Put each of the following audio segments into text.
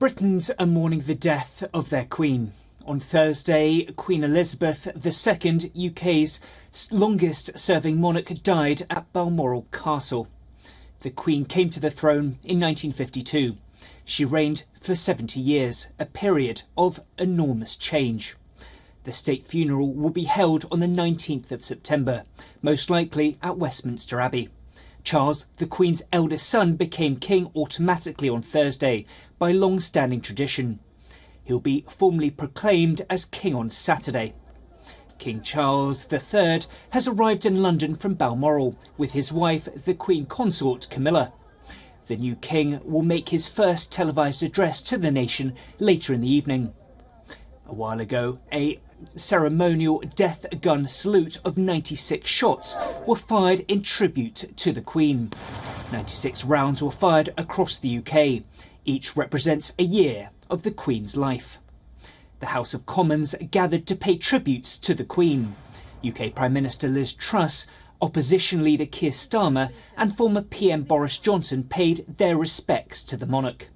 Britons are mourning the death of their Queen. On Thursday, Queen Elizabeth II, UK's longest-serving monarch, died at Balmoral Castle. The Queen came to the throne in 1952. She reigned for 70 years, a period of enormous change. The state funeral will be held on the 19th of September, most likely at Westminster Abbey. Charles, the Queen's eldest son, became king automatically on Thursday by long-standing tradition. He'll be formally proclaimed as king on Saturday. King Charles III has arrived in London from Balmoral with his wife, the Queen Consort Camilla. The new king will make his first televised address to the nation later in the evening. A while ago, a ceremonial death gun salute of 96 shots were fired in tribute to the Queen. 96 rounds were fired across the UK. Each represents a year of the Queen's life. The House of Commons gathered to pay tributes to the Queen. UK Prime Minister Liz Truss, opposition leader Keir Starmer and former PM Boris Johnson paid their respects to the monarch.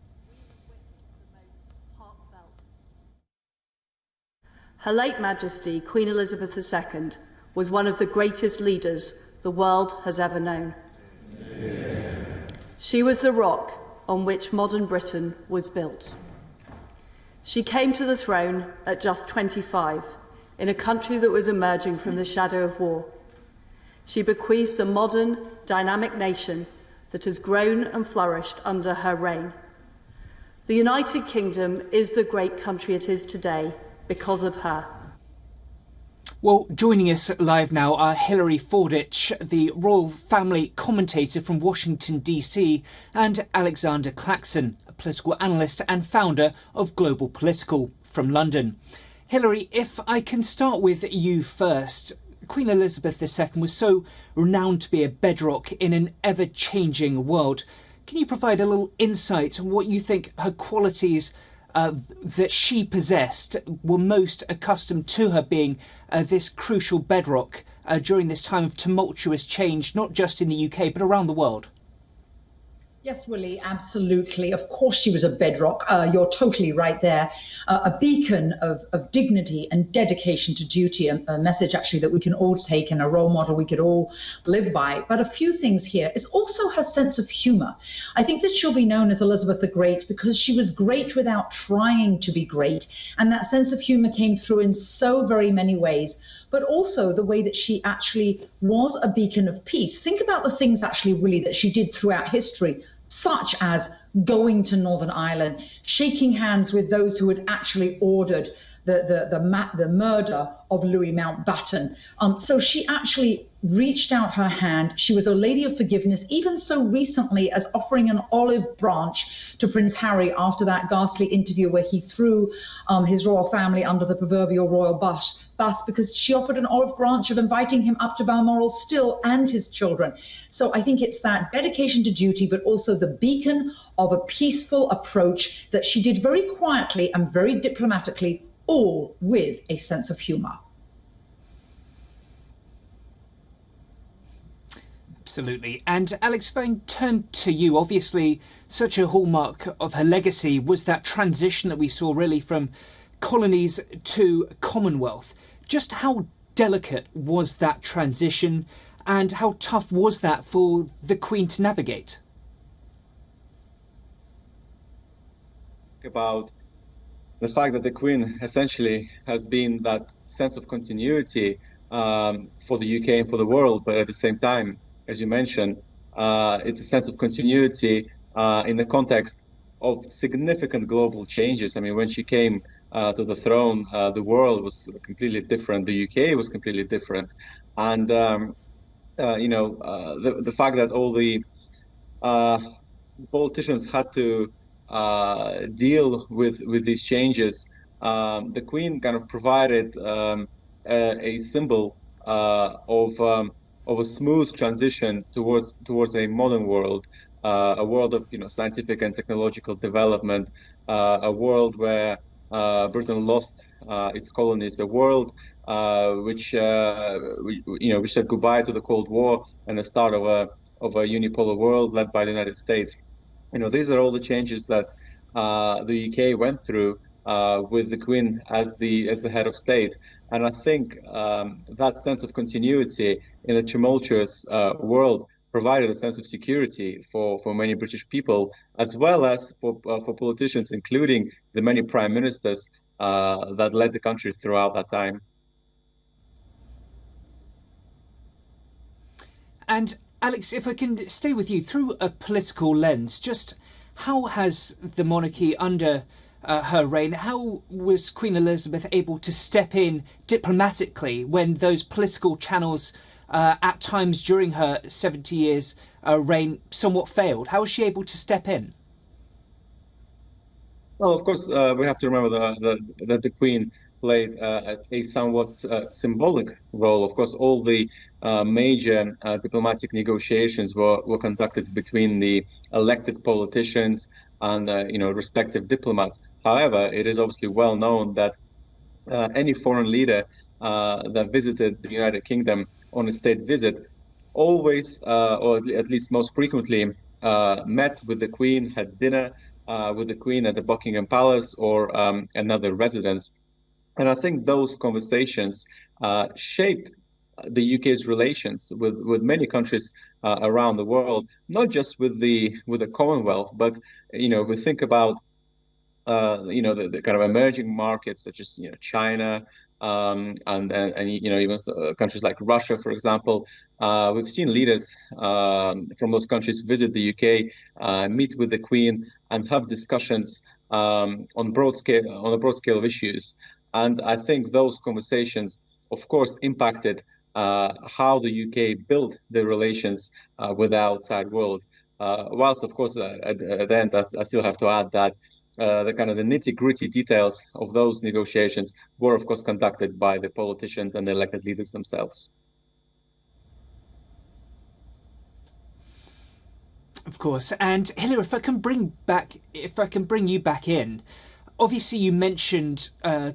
Her late Majesty, Queen Elizabeth II, was one of the greatest leaders the world has ever known. Yeah. She was the rock on which modern Britain was built. She came to the throne at just 25, in a country that was emerging from the shadow of war. She bequeaths a modern, dynamic nation that has grown and flourished under her reign. The United Kingdom is the great country it is today because of her. Well, joining us live now are Hilary Fordich, the royal family commentator from Washington, D.C., and Alexander Claxon, a political analyst and founder of Global Political from London. Hilary, if I can start with you first. Queen Elizabeth II was so renowned to be a bedrock in an ever-changing world. Can you provide a little insight on what you think her qualities that she possessed were most accustomed to her being this crucial bedrock during this time of tumultuous change, not just in the UK, but around the world? Yes, Willie, absolutely. Of course she was a bedrock. You're totally right there. A beacon of dignity and dedication to duty, a message actually that we can all take and a role model we could all live by. But a few things here is also her sense of humour. I think that she'll be known as Elizabeth the Great because she was great without trying to be great. And that sense of humour came through in so very many ways, but also the way that she actually was a beacon of peace. Think about the things actually, Willie, that she did throughout history, such as going to Northern Ireland, shaking hands with those who had actually ordered the murder of Louis Mountbatten. So she actually reached out her hand. She was a lady of forgiveness, even so recently as offering an olive branch to Prince Harry after that ghastly interview where he threw his royal family under the proverbial royal bus because she offered an olive branch of inviting him up to Balmoral still and his children. So I think it's that dedication to duty, but also the beacon of a peaceful approach that she did very quietly and very diplomatically, all with a sense of humour. Absolutely. And Alex, if I turn to you, obviously such a hallmark of her legacy was that transition that we saw really from colonies to Commonwealth. Just how delicate was that transition and how tough was that for the Queen to navigate? About the fact that the Queen essentially has been that sense of continuity for the UK and for the world, but at the same time, as you mentioned, it's a sense of continuity in the context of significant global changes. I mean, when she came to the throne, the world was completely different. The UK was completely different. And, the fact that all the politicians had to deal with these changes, the Queen kind of provided a symbol of a smooth transition towards a modern world, a world of scientific and technological development, a world where Britain lost its colonies, a world which said goodbye to the Cold War and the start of a unipolar world led by the United States. These are all the changes that the UK went through with the Queen as the head of state. And I think that sense of continuity in a tumultuous world provided a sense of security for many British people, as well as for politicians, including the many prime ministers that led the country throughout that time. And Alex, if I can stay with you, through a political lens, just how has the monarchy under her reign, how was Queen Elizabeth able to step in diplomatically when those political channels at times during her 70 years reign somewhat failed? How was she able to step in? Well, of course, we have to remember that the Queen played a somewhat symbolic role. Of course, all the major diplomatic negotiations were conducted between the elected politicians and respective diplomats. However, it is obviously well known that any foreign leader that visited the United Kingdom on a state visit always, or at least most frequently, met with the Queen, had dinner with the Queen at the Buckingham Palace or another residence. And I think those conversations shaped the UK's relations with many countries around the world, not just with the Commonwealth, but we think about the kind of emerging markets such as China and even countries like Russia, for example. We've seen leaders from those countries visit the UK, meet with the Queen, and have discussions on a broad scale of issues. And I think those conversations, of course, impacted how the UK built their relations with the outside world. Whilst, of course, at the end, I still have to add that the kind of the nitty-gritty details of those negotiations were, of course, conducted by the politicians and the elected leaders themselves. Of course. And Hilary, if I can bring you back in, obviously you mentioned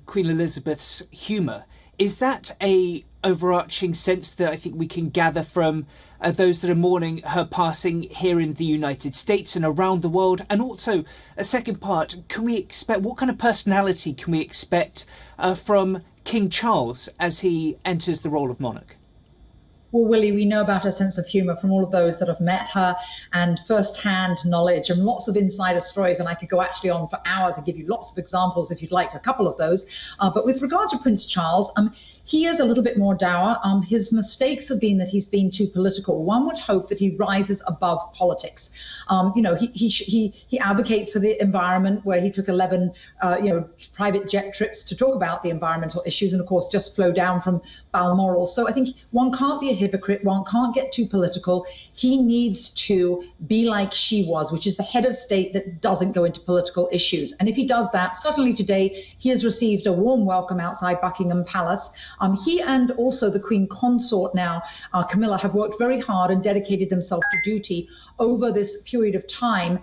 Queen Elizabeth's humour. Is that a overarching sense that I think we can gather from those that are mourning her passing here in the United States and around the world? And also, a second part, can we expect, what kind of personality can we expect from King Charles as he enters the role of monarch? Well, Willie, we know about her sense of humour from all of those that have met her, and first-hand knowledge and lots of insider stories. And I could go actually on for hours and give you lots of examples if you'd like a couple of those. But with regard to Prince Charles, he is a little bit more dour. His mistakes have been that he's been too political. One would hope that he rises above politics. He advocates for the environment, where he took 11 private jet trips to talk about the environmental issues, and of course just flew down from Balmoral. So I think one can't be a hypocrite, one can't get too political. He needs to be like she was, which is the head of state that doesn't go into political issues. And if he does that, certainly today he has received a warm welcome outside Buckingham Palace. He and also the Queen Consort now, Camilla, have worked very hard and dedicated themselves to duty over this period of time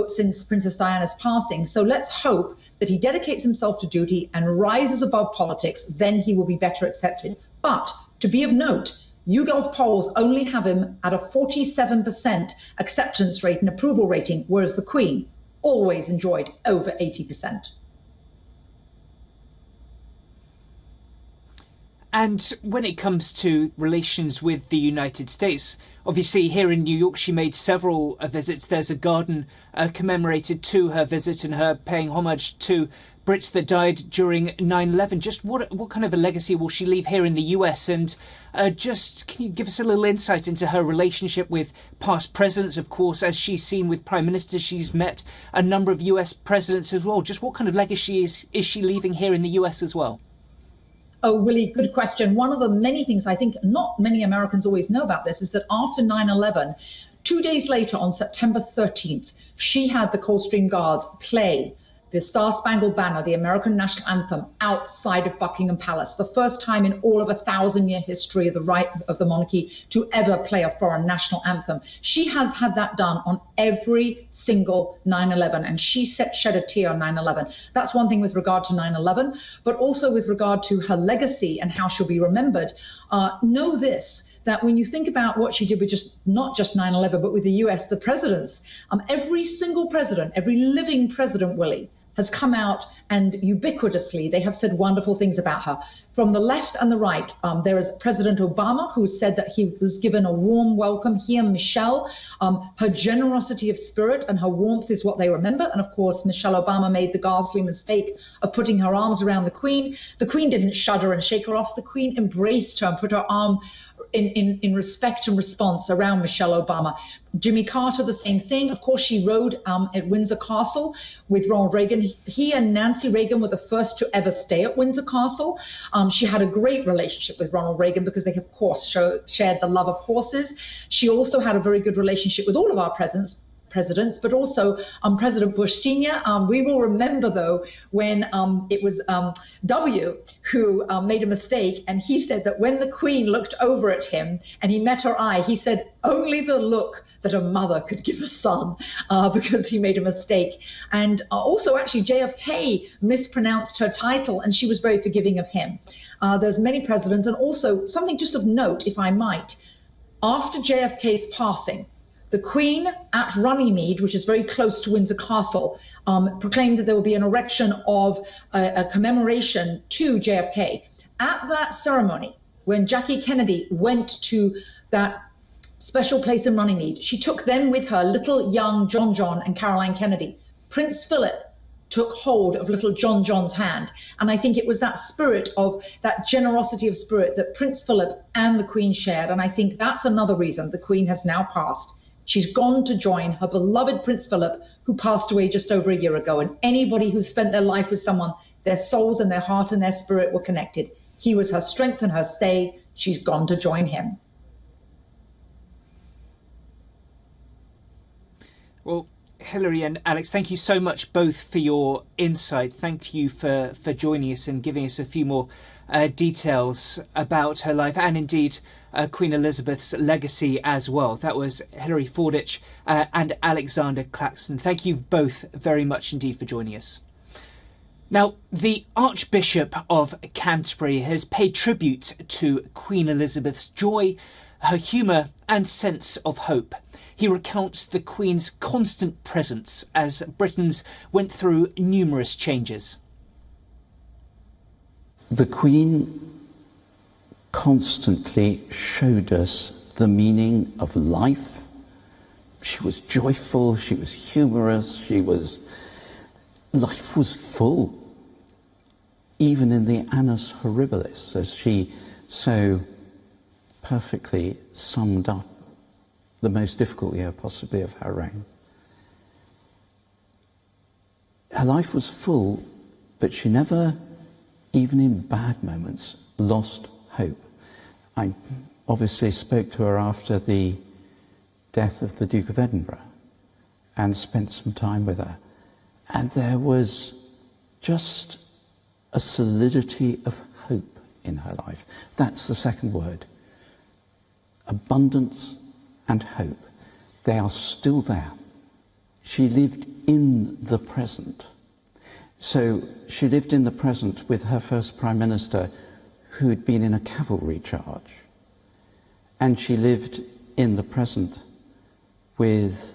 since Princess Diana's passing. So let's hope that he dedicates himself to duty and rises above politics. Then he will be better accepted. But to be of note, YouGov polls only have him at a 47% acceptance rate and approval rating, whereas the Queen always enjoyed over 80%. And when it comes to relations with the United States, obviously here in New York she made several visits. There's a garden commemorated to her visit and her paying homage to Brits that died during 9/11. Just what kind of a legacy will she leave here in the US? And just can you give us a little insight into her relationship with past presidents? Of course, as she's seen with prime ministers, she's met a number of US presidents as well. Just what kind of legacy is she leaving here in the US as well? Oh, Willie, good question. One of the many things I think not many Americans always know about this is that after 9/11, 2 days later on September 13th, she had the Coldstream Guards play the Star-Spangled Banner, the American national anthem, outside of Buckingham Palace. The first time in all of a 1,000-year history of the right of the monarchy to ever play a foreign national anthem. She has had that done on every single 9/11, and she shed a tear on 9/11. That's one thing with regard to 9/11, but also with regard to her legacy and how she'll be remembered. Know this, that when you think about what she did with not just 9/11, but with the US, the presidents, every single president, every living president, Willie, has come out and ubiquitously they have said wonderful things about her. From the left and the right, there is President Obama, who said that he was given a warm welcome. He and Michelle, her generosity of spirit and her warmth is what they remember. And of course, Michelle Obama made the ghastly mistake of putting her arms around the Queen. The Queen didn't shudder and shake her off. The Queen embraced her and put her arm in respect and response around Michelle Obama. Jimmy Carter, the same thing. Of course, she rode at Windsor Castle with Ronald Reagan. He and Nancy Reagan were the first to ever stay at Windsor Castle. She had a great relationship with Ronald Reagan because they, of course, shared the love of horses. She also had a very good relationship with all of our presidents, but also President Bush Sr. We will remember, though, when it was W who made a mistake, and he said that when the Queen looked over at him and he met her eye, he said, only the look that a mother could give a son, because he made a mistake. And also, actually, JFK mispronounced her title, and she was very forgiving of him. There's many presidents, and also something just of note, if I might, after JFK's passing, the Queen at Runnymede, which is very close to Windsor Castle, proclaimed that there will be an erection of a commemoration to JFK. At that ceremony, when Jackie Kennedy went to that special place in Runnymede, she took then with her little young John and Caroline Kennedy. Prince Philip took hold of little John's hand. And I think it was that spirit of that generosity of spirit that Prince Philip and the Queen shared. And I think that's another reason the Queen has now passed. She's gone to join her beloved Prince Philip, who passed away just over a year ago. And anybody who spent their life with someone, their souls and their heart and their spirit were connected. He was her strength and her stay. She's gone to join him. Well, Hilary and Alex, thank you so much both for your insight. Thank you for joining us and giving us a few more details about her life and indeed Queen Elizabeth's legacy as well. That was Hilary Fordich and Alexander Claxton. Thank you both very much indeed for joining us. Now, the Archbishop of Canterbury has paid tribute to Queen Elizabeth's joy, her humour and sense of hope. He recounts the Queen's constant presence as Britons went through numerous changes. The Queen constantly showed us the meaning of life. She was joyful, she was humorous, life was full. Even in the Annus Horribilis, as she so perfectly summed up the most difficult year possibly of her reign. Her life was full, but she never, even in bad moments, lost hope. I obviously spoke to her after the death of the Duke of Edinburgh and spent some time with her. And there was just a solidity of hope in her life. That's the second word. Abundance and hope. They are still there. She lived in the present. So she lived in the present with her first Prime Minister, who had been in a cavalry charge. And she lived in the present with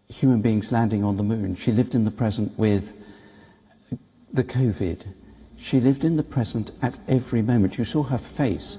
human beings landing on the moon. She lived in the present with the COVID. She lived in the present at every moment. You saw her face